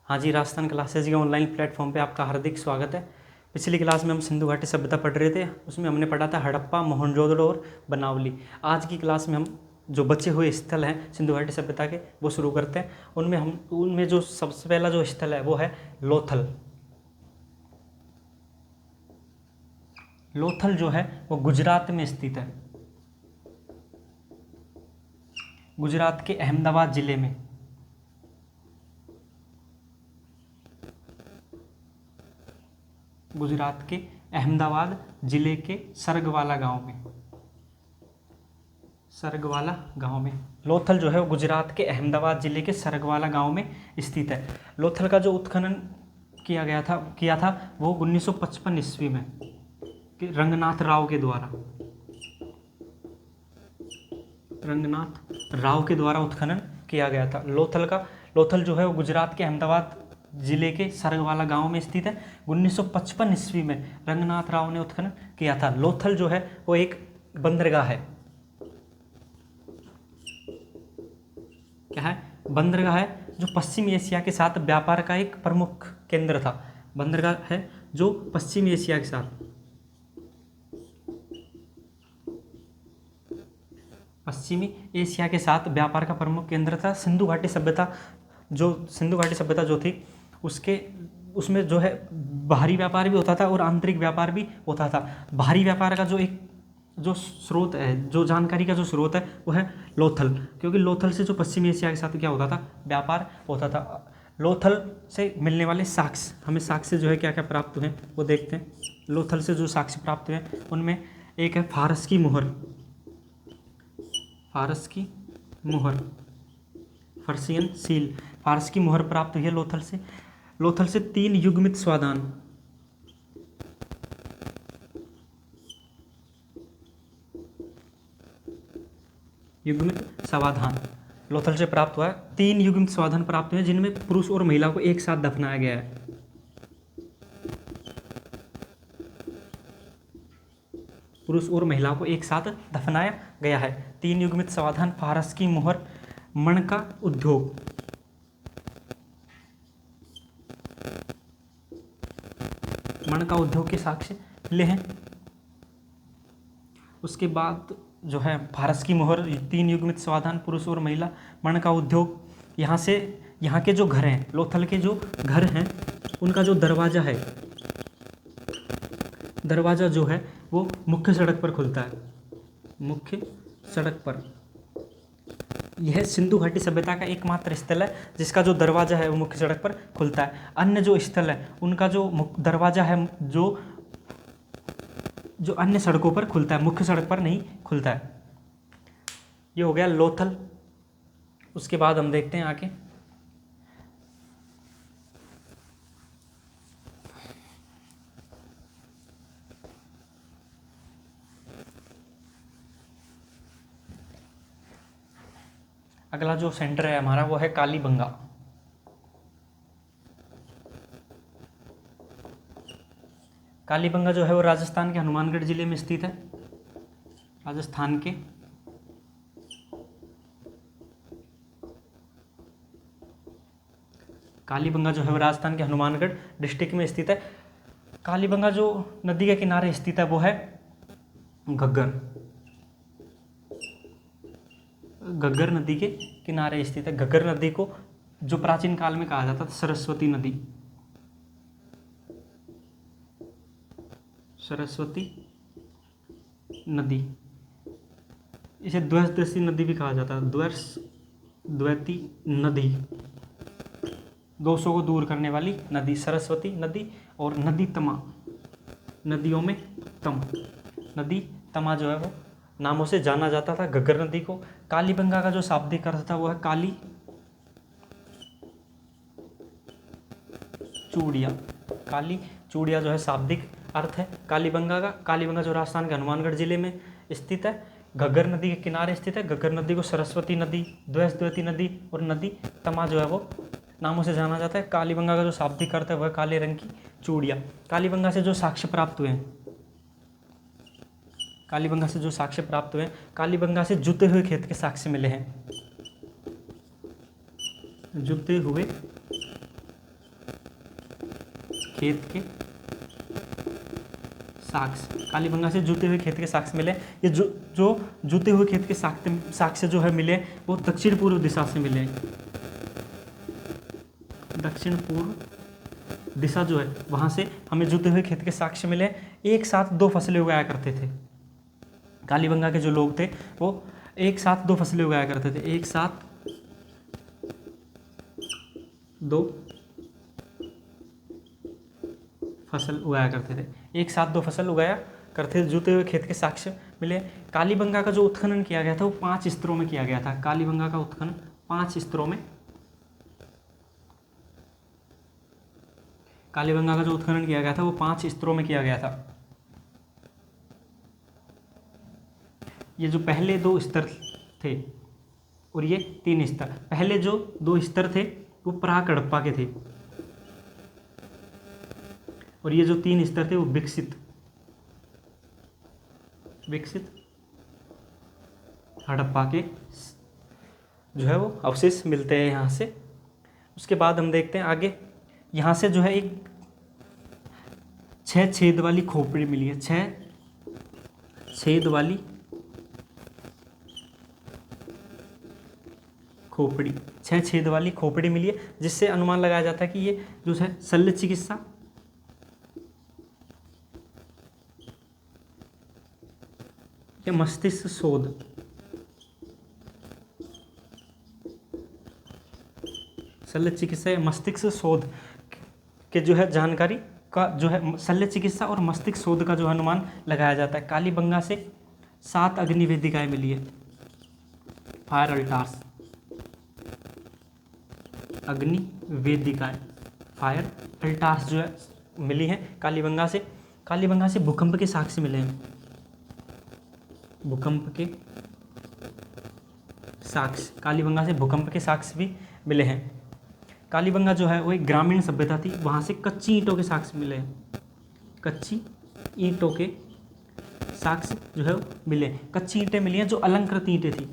हाँ जी, राजस्थान क्लासेज के online platform पे आपका हार्दिक स्वागत है। पिछली क्लास में हम सिंधु घाटी सभ्यता पढ़ रहे थे, उसमें हमने पढ़ा था हड़प्पा, मोहनजोदड़ो और बनावली। आज की क्लास में हम जो बचे हुए स्थल हैं सिंधु घाटी सभ्यता के वो शुरू करते हैं। उनमें जो सबसे पहला जो स्थल है वो है लोथल। लोथल जो है वो गुजरात में स्थित है, गुजरात के अहमदाबाद जिले में। गुजरात के अहमदाबाद जिले के सरगवाला गांव में लोथल जो है वो गुजरात के अहमदाबाद जिले के सरगवाला गांव में स्थित है। लोथल का जो उत्खनन किया था वो 1955 ईस्वी में रंगनाथ राव के द्वारा उत्खनन किया गया था। लोथल जो है वो गुजरात के अहमदाबाद जिले के सरगवाला गांव में स्थित है। 1955 ईस्वी में रंगनाथ राव ने उत्खनन किया था। लोथल जो है वो एक बंदरगाह है। क्या है? बंदरगाह है जो पश्चिमी एशिया के साथ व्यापार का एक प्रमुख केंद्र था। बंदरगाह है जो पश्चिमी एशिया के साथ व्यापार का प्रमुख केंद्र था। सिंधु घाटी सभ्यता जो थी उसमें जो है बाहरी व्यापार भी होता था और आंतरिक व्यापार भी होता था। बाहरी व्यापार का जो स्रोत है, जो जानकारी का जो स्रोत है वो है लोथल, क्योंकि लोथल से जो पश्चिमी एशिया के साथ क्या होता था, व्यापार होता था। लोथल से मिलने वाले साक्ष्य, हमें साक्ष्य जो है क्या क्या प्राप्त हुए वो देखते हैं। लोथल से जो साक्ष्य प्राप्त हुए उनमें एक है फारस की मोहर, फर्सियन सील। फारस की मोहर प्राप्त हुई है लोथल से 3 युग्मित समाधान लोथल से प्राप्त हुआ है। 3 युग्मित समाधान प्राप्त हुए जिनमें पुरुष और महिला को एक साथ दफनाया गया है। पुरुष और महिला को एक साथ दफनाया गया है। 3 युग्मित समाधान, फारस की मोहर, मण का उद्योग के साक्ष्य मिले हैं। उसके बाद जो है फारस की मोहर, 3 युग्मित समाधान, पुरुष और महिला, मण का उद्योग। यहाँ के जो घर हैं, लोथल के जो घर हैं, उनका जो दरवाजा जो है वो मुख्य सड़क पर खुलता है। मुख्य सड़क पर यह सिंधु घाटी सभ्यता का एकमात्र स्थल है जिसका जो दरवाजा है वो मुख्य सड़क पर खुलता है। अन्य जो स्थल है उनका जो दरवाजा है जो अन्य सड़कों पर खुलता है, मुख्य सड़क पर नहीं खुलता है। ये हो गया लोथल। उसके बाद हम देखते हैं आगे अगला जो सेंटर है हमारा वो है कालीबंगा। कालीबंगा जो है वो राजस्थान के हनुमानगढ़ जिले में स्थित है। राजस्थान के कालीबंगा जो है वो राजस्थान के हनुमानगढ़ डिस्ट्रिक्ट में स्थित है। कालीबंगा जो नदी के किनारे स्थित है वो है घग्गर नदी के किनारे स्थित है। घग्गर नदी को जो प्राचीन काल में कहा जाता था सरस्वती नदी, इसे द्वैती नदी भी कहा जाता है। द्वैती नदी, दोषों को दूर करने वाली नदी सरस्वती नदी। और नदी तमा, नदियों में नदी तमा जो है वो नामों से जाना जाता था घग्गर नदी को। कालीबंगा का जो शाब्दिक अर्थ था वो है काली चूड़िया जो है शाब्दिक अर्थ है कालीबंगा का। कालीबंगा जो राजस्थान के हनुमानगढ़ जिले में स्थित है, घग्गर नदी के किनारे स्थित है। घग्गर नदी को सरस्वती नदी, द्वैती नदी और नदी तमा जो है वो नामों से जाना जाता है। कालीबंगा का जो शाब्दिक अर्थ है वह काले रंग की चूड़िया। कालीबंगा से जो साक्ष्य प्राप्त हुए कालीबंगा से जुते हुए खेत के साक्ष्य मिले हैं। जुते हुए खेत के साक्ष्य, कालीबंगा से जुते हुए खेत के साक्ष्य मिले। ये जो जुते हुए खेत के साक्ष्य जो है मिले वो दक्षिण पूर्व दिशा से मिले। दक्षिण पूर्व दिशा जो है वहाँ से हमें जुते हुए खेत के साक्ष्य मिले। एक साथ 2 फसलें उगाया करते थे। कालीबंगा के जो लोग थे वो एक साथ 2 फसलें उगाया करते थे। एक साथ 2 फसल उगाया करते थे। एक साथ 2 फसल उगाया करते थे, जुते हुए खेत के साक्ष्य मिले। कालीबंगा का जो उत्खनन किया गया था वो 5 स्तरों में किया गया था। कालीबंगा का उत्खनन 5 स्तरों में, कालीबंगा का जो उत्खनन किया गया था वो 5 स्तरों में किया गया था। ये जो पहले 2 स्तर थे और ये 3 स्तर, पहले जो 2 स्तर थे वो प्राक हड़प्पा के थे और ये जो 3 स्तर थे वो विकसित हड़प्पा के जो है वो अवशेष मिलते हैं यहाँ से। उसके बाद हम देखते हैं आगे, यहाँ से जो है एक 6 छेद वाली खोपड़ी मिली है। 6 छेद वाली खोपड़ी, 6 छेद वाली खोपड़ी मिली है, जिससे अनुमान लगाया जाता है कि ये जो है शल्य चिकित्सा या मस्तिष्क शोध, शल्य चिकित्सा या मस्तिष्क शोध के जो है जानकारी का जो है शल्य चिकित्सा और मस्तिष्क शोध का जो अनुमान लगाया जाता है। कालीबंगा से 7 अग्निवेदिकाएं मिली है। फायर अल्टार्स, अग्निवेदिकाएं, फायर अल्टार्स जो है मिली हैं कालीबंगा से। कालीबंगा से भूकंप के साक्ष्य मिले हैं। भूकंप के साक्ष्य, कालीबंगा से भूकंप के साक्ष्य भी मिले हैं। कालीबंगा जो है वो एक ग्रामीण सभ्यता थी, वहाँ से कच्ची ईंटों के साक्ष्य मिले हैं। कच्ची ईंटों के साक्ष्य जो है मिले, कच्ची ईंटें मिली हैं जो अलंकृत ईंटें थी।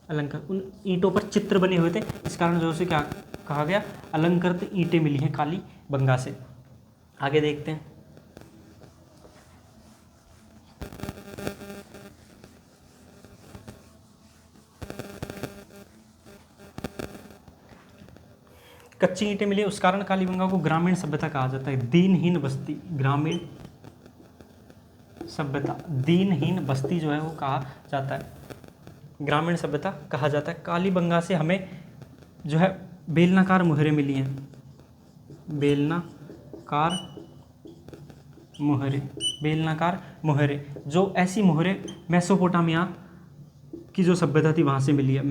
अलंकृत, उन ईंटों पर चित्र बने हुए थे, इस कारण जो उसे क्या कहा गया, अलंकृत ईंटें मिली हैं कालीबंगा से। आगे देखते हैं, कच्ची ईंटें मिली, उस कारण कालीबंगा को ग्रामीण सभ्यता कहा जाता है। दीनहीन बस्ती, ग्रामीण सभ्यता, दीनहीन बस्ती जो है वो कहा जाता है, ग्रामीण सभ्यता कहा जाता है। कालीबंगा से हमें जो है बेलनाकार मुहरें मिली हैं। बेलनाकार मुहरें, बेलनाकार मुहरें, जो ऐसी मुहरें मेसोपोटामिया की जो सभ्यता थी वहाँ से मिली है।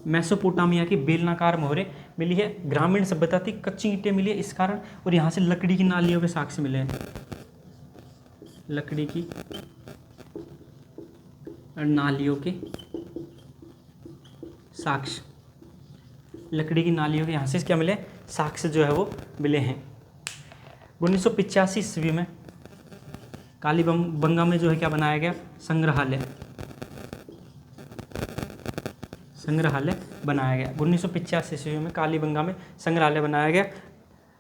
मेसोपोटामिया की बेलनाकार मोहरें मिली है। ग्रामीण सभ्यता थी, कच्ची ईंटें मिली है इस कारण, और यहाँ से लकड़ी की नालियों के साक्ष्य मिले हैं। लकड़ी की नालियों के साक्ष्य, लकड़ी की नालियों के यहाँ से क्या मिले, साक्ष्य जो है वो मिले हैं। 1985 ईस्वी में कालीबंगा में जो है क्या बनाया गया, संग्रहालय बनाया गया। 1985 ईस्वी में कालीबंगा में संग्रहालय बनाया गया।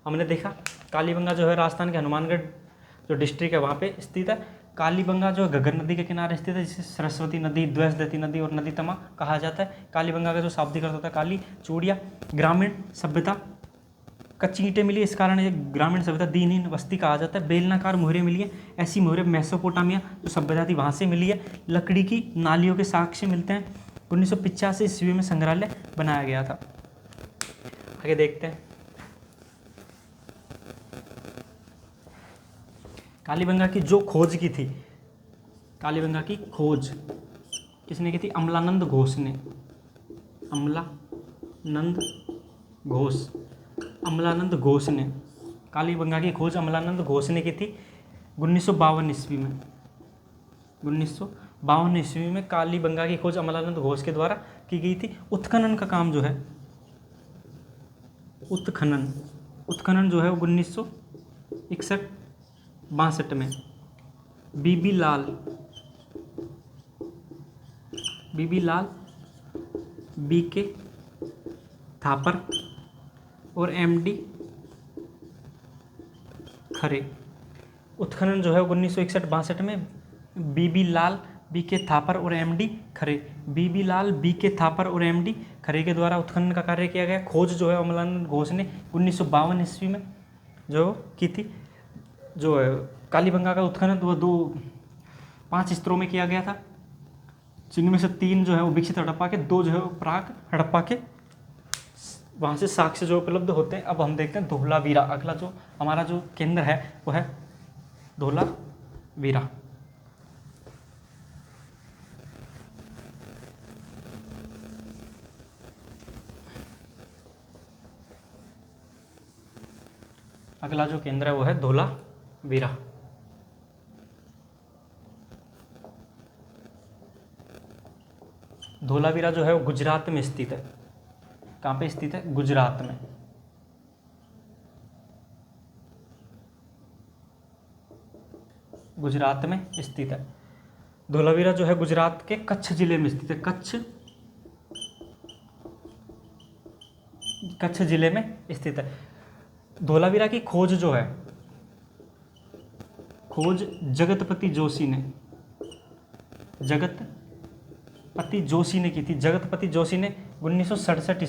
हमने देखा कालीबंगा जो है राजस्थान के हनुमानगढ़ जो डिस्ट्रिक्ट है वहाँ पे स्थित है। कालीबंगा जो घग्गर नदी के किनारे स्थित है, जिसे सरस्वती नदी, द्वैसदती नदी और नदी तमा कहा जाता है। कालीबंगा का जो शाब्दिक अर्थ होता है काली, चूड़िया, ग्रामीण सभ्यता, कच्ची ईंटें मिली, इस कारण ये ग्रामीण सभ्यता, दीनहीन बस्ती कहा जाता है। बेलनाकार मोहरें मिली है, ऐसी मोहरें मेसोपोटामिया जो सभ्यता थी वहाँ से मिली है। लकड़ी की नालियों के साक्ष्य मिलते हैं। 1985 ईस्वी में संग्रहालय बनाया गया था। आगे देखते हैं, कालीबंगा की जो खोज की थी, कालीबंगा की खोज किसने की थी, अमलानंद घोष ने। अमलानंद घोष ने कालीबंगा की खोज अमलानंद घोष ने की थी 1952 ईस्वी में। 1952 ईस्वी में कालीबंगा की खोज अमलानंद घोष के द्वारा की गई थी। उत्खनन का काम जो है, उत्खनन जो है वो 1961-62 में बीबी लाल बीके थापर और एमडी खरे। उत्खनन जो है 1961-62 में बीबी लाल, बीके थापर और एमडी खरे, बीबी लाल, बीके थापर और एमडी खरे के द्वारा उत्खनन का कार्य किया गया। खोज जो है अमलानंद घोष ने 1952 ईस्वी में जो की थी। जो है कालीबंगा का उत्खनन वो 5 स्तरों में किया गया था, जिनमें से 3 जो है वो विकसित हड़प्पा के, 2 जो है वो प्राक हड़प्पा के, वहाँ से साक्ष्य जो उपलब्ध होते हैं। अब हम देखते हैं धोलावीरा। अगला जो हमारा जो केंद्र है वो है धोलावीरा। अगला जो केंद्र है वो है धोलावीरा। धोलावीरा जो है वो गुजरात में स्थित है। कहाँ पे स्थित है? गुजरात में। गुजरात में स्थित है। धोलावीरा जो है गुजरात के कच्छ जिले में स्थित है। कच्छ जिले में स्थित है। धोलावीरा की खोज जो है, खोज जगतपति जोशी ने की थी। जगतपति जोशी ने 1967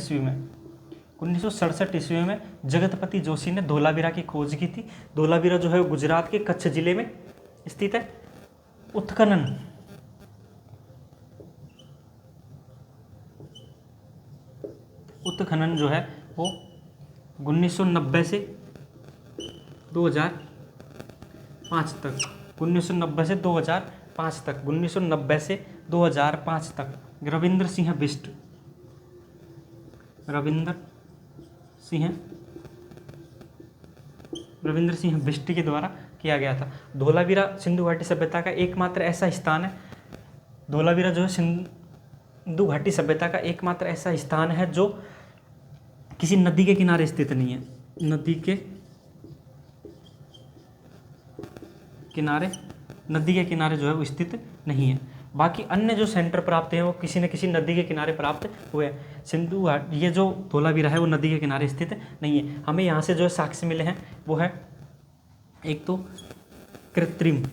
ईस्वी में जगतपति जोशी ने धोलावीरा की खोज की थी। धोलावीरा जो है गुजरात के कच्छ जिले में स्थित है। उत्खनन जो है वो 1990 से 2005 तक 1990 से 2005 तक रविंद्र सिंह बिष्ट के द्वारा किया गया था। धोलावीरा सिंधु घाटी सभ्यता का एकमात्र ऐसा स्थान है। धोलावीरा जो है सिंधु घाटी सभ्यता का एकमात्र ऐसा स्थान है जो किसी नदी के किनारे स्थित नहीं है। नदी के किनारे जो है वो स्थित नहीं है। बाकी अन्य जो सेंटर प्राप्त हैं वो किसी न किसी नदी के किनारे प्राप्त हुए हैं। सिंधु घाटी, ये जो धोलावीरा है वो नदी के किनारे स्थित नहीं है। हमें यहाँ से जो साक्ष्य मिले हैं वो है एक तो कृत्रिम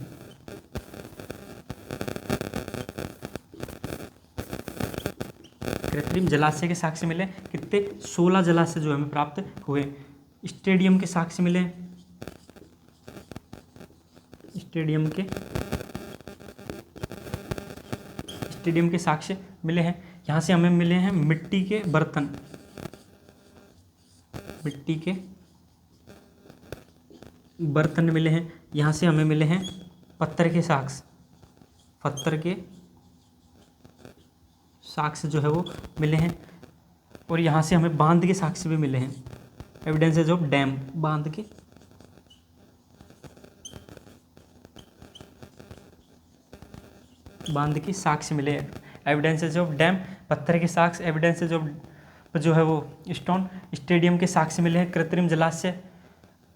जलाशय के साक्ष्य मिले। कितने? 16 जलाशय जो हमें प्राप्त हुए। स्टेडियम के साक्ष्य मिले। स्टेडियम के साक्ष्य मिले हैं। यहाँ से हमें मिले हैं मिट्टी के बर्तन मिले हैं। यहाँ से हमें मिले हैं पत्थर के साक्ष्य जो है वो मिले हैं। और यहाँ से हमें बांध के साक्ष्य भी मिले हैं। एविडेंसेज ऑफ डैम, बांध के साक्ष्य मिले हैं। एविडेंसेज ऑफ डैम, पत्थर के साक्ष्य, एविडेंसेज ऑफ जो है वो स्टोन, स्टेडियम के साक्ष्य मिले हैं। कृत्रिम जलाशय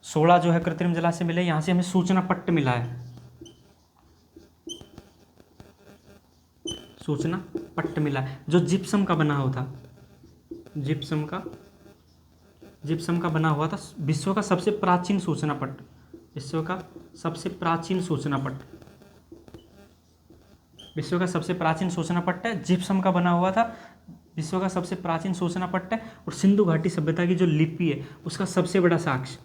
16 जो है कृत्रिम जलाशय मिले। यहाँ से हमें सूचना पट्ट मिला है। जो जिप्सम का बना हुआ था। जिप्सम का बना हुआ था। विश्व का सबसे प्राचीन सूचना पट्ट है। जिप्सम का बना हुआ था। विश्व का सबसे प्राचीन सूचना पट्ट है। और सिंधु घाटी सभ्यता की जो लिपि है उसका सबसे बड़ा साक्ष्य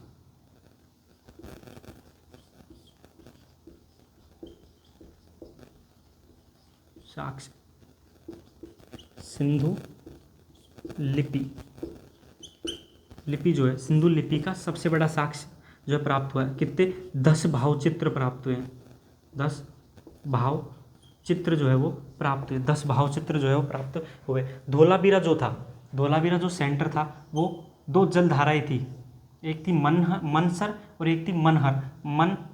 सिंधु लिपि जो है, सिंधु लिपि का सबसे बड़ा साक्ष्य जो है प्राप्त हुआ है। कितने? 10 भावचित्र प्राप्त हुए हैं। 10 भावचित्र जो है वो प्राप्त हुए। 10 भावचित्र जो है वो प्राप्त हुए। धोलावीरा जो सेंटर था वो 2 जलधाराएं थी। एक थी मनसर और एक थी मनहर। मनसर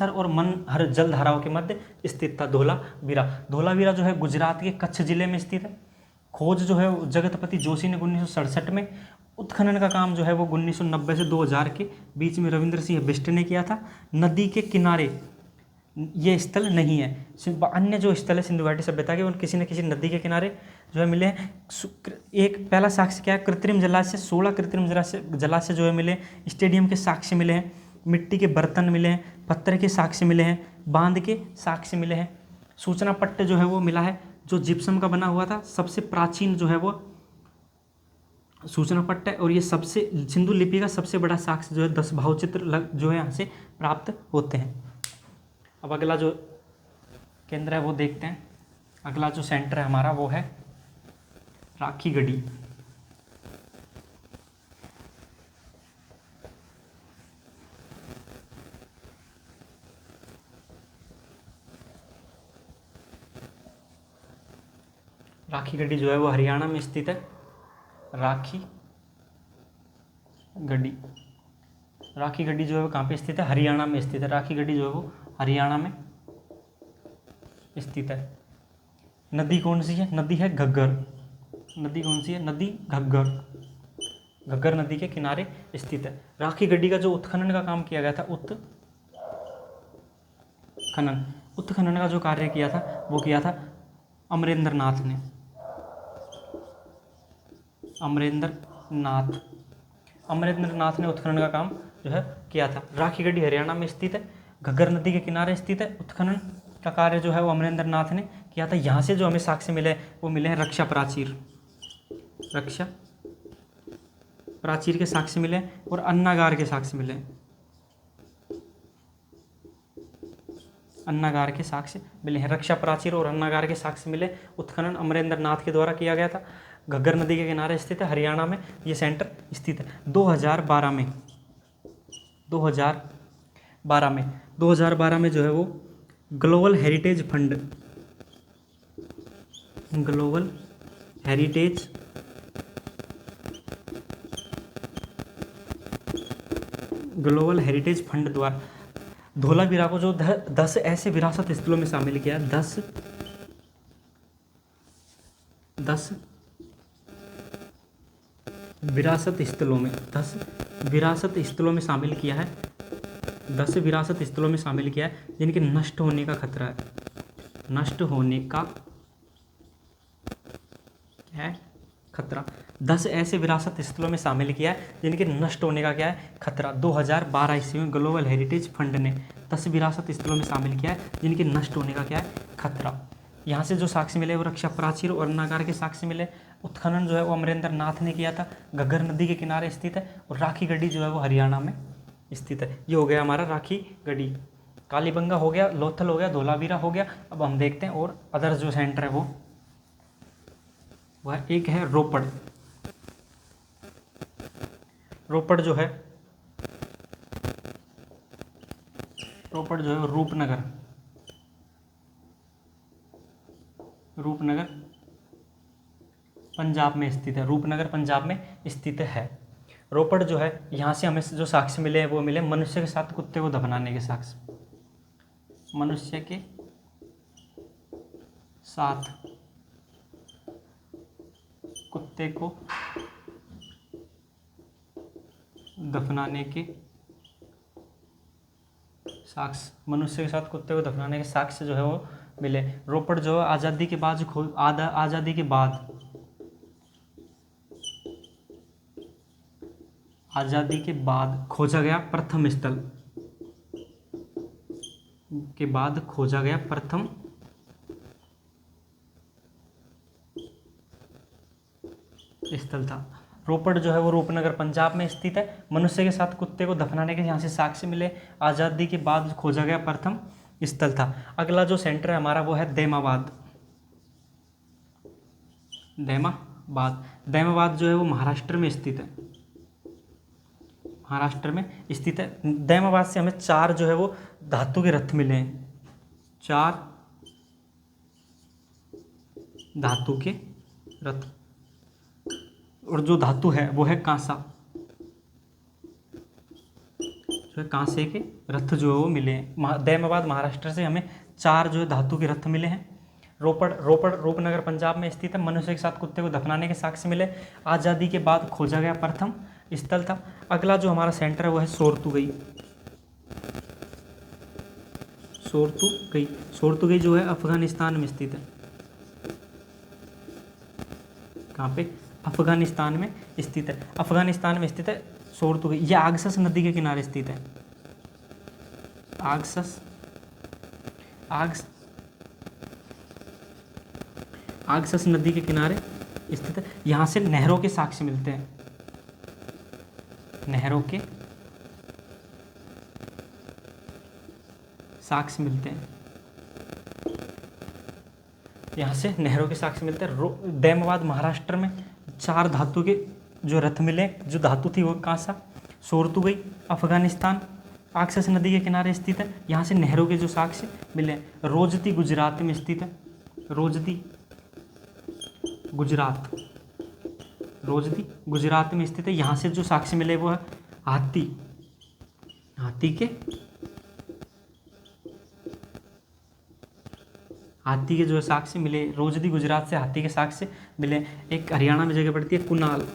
और मनहर जलधाराओं के मध्य स्थित था धोलावीरा जो है गुजरात के कच्छ जिले में स्थित है। खोज जो है जगतपति जोशी ने 1967 में, उत्खनन का काम जो है वो 1990 से 2000 के बीच में रविंद्र सिंह बिष्ट ने किया था। नदी के किनारे ये स्थल नहीं है। अन्य जो स्थल है सिंधु घाटी सभ्यता के, वो किसी न किसी नदी के किनारे जो है मिले हैं। एक पहला साक्ष्य क्या है, कृत्रिम जलाशय, 16 कृत्रिम जलाशय जो है मिले, स्टेडियम के साक्ष्य मिले हैं, मिट्टी के बर्तन मिले हैं, पत्थर के साक्ष्य मिले हैं, बांध के साक्ष्य मिले हैं। सूचना पट्ट जो है वो मिला है, जो जिप्सम का बना हुआ था। सबसे प्राचीन जो है वो सूचना पट्ट है, और ये सबसे सिंधु लिपि का सबसे बड़ा साक्ष्य जो है 10 भावचित्र जो है यहाँ से प्राप्त होते हैं। अब अगला जो केंद्र है वो देखते हैं। अगला जो सेंटर है हमारा वो है राखीगढ़ी। राखीगढ़ी जो है वो हरियाणा में स्थित है। राखीगढ़ी जो है वो कहाँ पे स्थित है, हरियाणा में स्थित है। राखीगढ़ी जो है वो हरियाणा में स्थित है। नदी कौन सी है, नदी है घग्गर। नदी कौन सी है, नदी घग्गर। घग्गर नदी के किनारे स्थित है। राखीगढ़ी का जो उत्खनन का काम किया गया था, उत्खनन का जो कार्य किया था वो किया था अमरेंद्र नाथ ने। अमरेंद्र नाथ ने उत्खनन का काम जो है किया था। राखीगढ़ी हरियाणा में स्थित है, घग्गर नदी के किनारे स्थित है। उत्खनन का कार्य जो है वो अमरेंद्र नाथ ने किया था। यहाँ से जो हमें साक्ष्य मिले वो मिले हैं रक्षा प्राचीर के साक्ष्य मिले और अन्नागार के साक्ष्य मिले। अन्नागार के साक्ष्य मिले हैं, रक्षा प्राचीर और अन्नागार के साक्ष्य मिले। उत्खनन अमरेंद्र नाथ के द्वारा किया गया था। घग्गर नदी के किनारे स्थित है, हरियाणा में ये सेंटर स्थित है। 2012 में जो है वो ग्लोबल हेरिटेज फंड द्वारा धोलावीरा को जो 10 ऐसे विरासत स्थलों में शामिल किया। 10 विरासत स्थलों में शामिल किया है। 10 विरासत स्थलों में शामिल किया है जिनके नष्ट होने का खतरा है। नष्ट होने का क्या है, खतरा। 10 ऐसे विरासत स्थलों में शामिल किया है जिनके नष्ट होने का क्या है, खतरा। 2012 ईस्वी में ग्लोबल हेरिटेज फंड ने 10 विरासत स्थलों में शामिल किया है जिनके नष्ट होने का क्या है, खतरा। यहाँ से जो साक्ष्य मिले वो रक्षा प्राचीर और अन्नागार के साक्ष्य मिले। उत्खनन जो है वो अमरेंद्र नाथ ने किया था, घग्गर नदी के किनारे स्थित है, और राखीगढ़ी जो है वो हरियाणा में स्थित है। ये हो गया हमारा राखीगढ़ी। कालीबंगा हो गया, लोथल हो गया, धोलावीरा हो गया। अब हम देखते हैं और अदर जो सेंटर है वो वह एक है रोपड़। रोपड़ जो है रूपनगर पंजाब में स्थित है। रोपड़ जो है, यहाँ से हमें जो साक्ष्य मिले हैं वो मिले मनुष्य के साथ कुत्ते को दफनाने के साक्ष्य। मनुष्य के साथ कुत्ते को दफनाने के साक्ष्य। मनुष्य के साथ कुत्ते को दफनाने के साक्ष्य जो है वो मिले। रोपड़ जो है आज़ादी के बाद खोजा गया प्रथम स्थल था। रोपड़ जो है वो रूपनगर पंजाब में स्थित है। मनुष्य के साथ कुत्ते को दफनाने के यहाँ से साक्ष्य मिले। आज़ादी के बाद खोजा गया प्रथम स्थल था। अगला जो सेंटर है हमारा वो है दैमाबाद। दैमाबाद जो है वो महाराष्ट्र में स्थित है। दैमाबाद से हमें 4 जो है वो धातु के रथ मिले हैं। 4 धातु के रथ, और जो धातु है वो है कांसा। जो है कांसे के रथ जो है वो मिले हैं। दैमाबाद महाराष्ट्र से हमें 4 जो है धातु के रथ मिले हैं। रोपड़ रूपनगर पंजाब में स्थित है। मनुष्य के साथ कुत्ते को दफनाने के साक्ष्य मिले। आज़ादी के बाद खोजा गया प्रथम स्थल था। अगला जो हमारा सेंटर है वो है सोरतुगई। सोर्तुगई जो है अफगानिस्तान में स्थित है। कहाँ पे? अफगानिस्तान में स्थित है। अफगानिस्तान में स्थित है सोर्तुगई। यह आक्सस नदी के किनारे स्थित है। आक्सस नदी के किनारे स्थित है। यहाँ से नहरों के साक्ष्य मिलते हैं। नहरों के साक्ष्य मिलते हैं। यहाँ से नहरों के साक्ष्य मिलते हैं। दैमाबाद महाराष्ट्र में 4 धातु के जो रथ मिले, जो धातु थी वो कहाँ सा? सोर्तुगई, अफगानिस्तान, आक्सस नदी के किनारे स्थित है। यहाँ से नहरों के जो साक्ष्य मिले। रोजती गुजरात में स्थित है। रोजती गुजरात में स्थित है। यहाँ से जो साक्ष्य मिले वो है हाथी के जो साक्ष्य मिले। रोजदी गुजरात से हाथी के साक्ष्य मिले। एक हरियाणा में जगह पड़ती है कुनाल।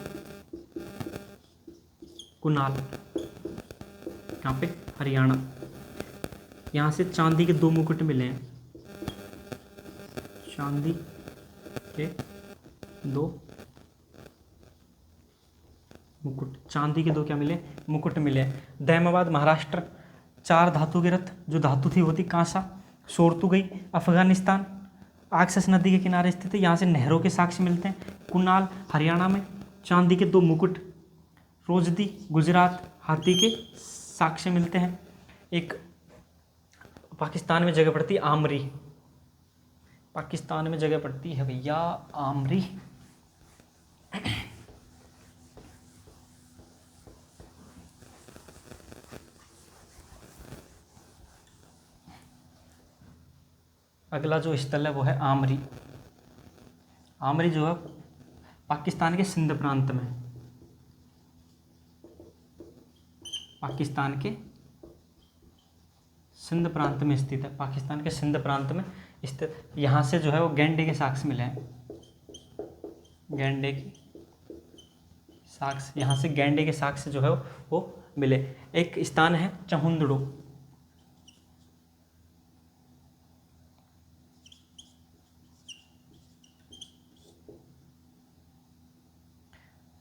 यहाँ पे हरियाणा। यहाँ से चांदी के 2 मुकुट मिले हैं। चांदी के 2 मुकुट, चांदी के 2 क्या मिले? मुकुट मिले। दैमाबाद महाराष्ट्र 4 धातु के रथ, जो धातु थी वो थी कांसा। सोर्तुगई अफगानिस्तान, आक्सस नदी के किनारे स्थित है। यहाँ से नहरों के साक्ष्य मिलते हैं। कुनाल हरियाणा में चांदी के 2 मुकुट। रोजदी गुजरात हाथी के साक्ष्य मिलते हैं। एक पाकिस्तान में जगह पड़ती है आमरी। पाकिस्तान में जगह पड़ती है भैया आमरी। अगला जो स्थल है वो है आमरी। आमरी जो है पाकिस्तान के सिंध प्रांत में, पाकिस्तान के सिंध प्रांत में स्थित है। पाकिस्तान के सिंध प्रांत में स्थित। यहाँ से जो है वो गैंडे के साक्ष्य मिले हैं। गैंडे के साक्ष्य, यहाँ से गैंडे के साक्ष्य जो है वो मिले। एक स्थान है चहुंदड़ो।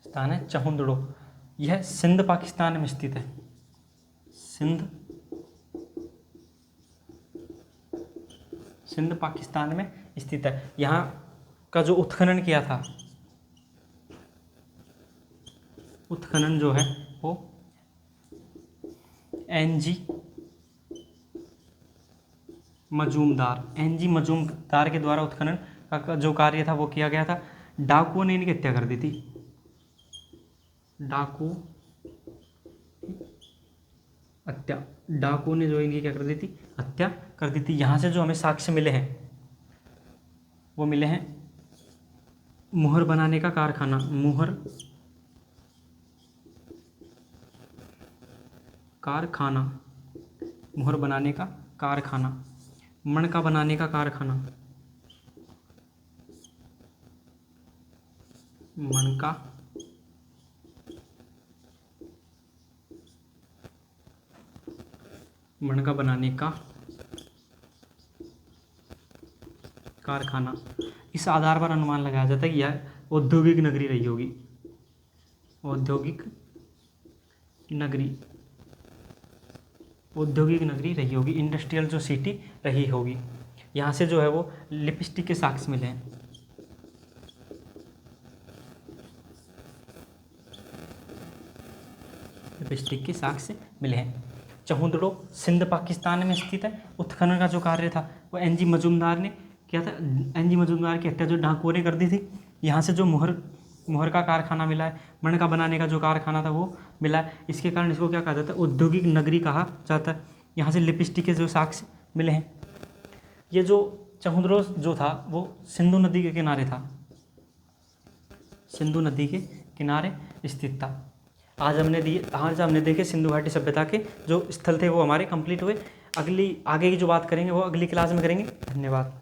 स्थान है चहुंदड़ो। यह सिंध पाकिस्तान में स्थित है। सिंध पाकिस्तान में स्थित है। यहाँ का जो उत्खनन किया था, उत्खनन जो है वो एनजी मजूमदार के द्वारा उत्खनन का जो कार्य था वो किया गया था। डाकुओं ने इनकी हत्या कर दी थी। डाकुओं ने जो इनकी क्या कर दी थी? हत्या कर दी थी। यहाँ से जो हमें साक्ष्य मिले हैं वो मिले हैं मुहर बनाने का कारखाना। मुहर बनाने का कारखाना। मणका बनाने का कारखाना। मणका बनाने का कारखाना। इस आधार पर अनुमान लगाया जाता है कि यह औद्योगिक नगरी रही होगी। औद्योगिक नगरी रही होगी। इंडस्ट्रियल जो सिटी रही होगी। यहाँ से जो है वो लिपस्टिक के साक्ष्य मिले हैं। लिपस्टिक के साक्ष्य मिले हैं। चहुंदड़ो सिंध पाकिस्तान में स्थित है। उत्खनन का जो कार्य था वो एनजी मजूमदार ने किया था। एनजी मजूमदार की हत्या जो डाकुओं ने कर दी थी। यहाँ से जो मुहर का कारखाना मिला है, मणका बनाने का जो कारखाना था वो मिला है। इसके कारण इसको क्या कहा जाता है? औद्योगिक नगरी कहा जाता है। यहाँ से लिपस्टिक के जो साक्ष्य मिले हैं। ये जो चहुंदड़ो जो था वो सिंधु नदी के किनारे था। सिंधु नदी के किनारे स्थित था। आज हमने देखे सिंधु घाटी सभ्यता के जो स्थल थे वो हमारे कंप्लीट हुए। आगे की जो बात करेंगे वो अगली क्लास में करेंगे। धन्यवाद।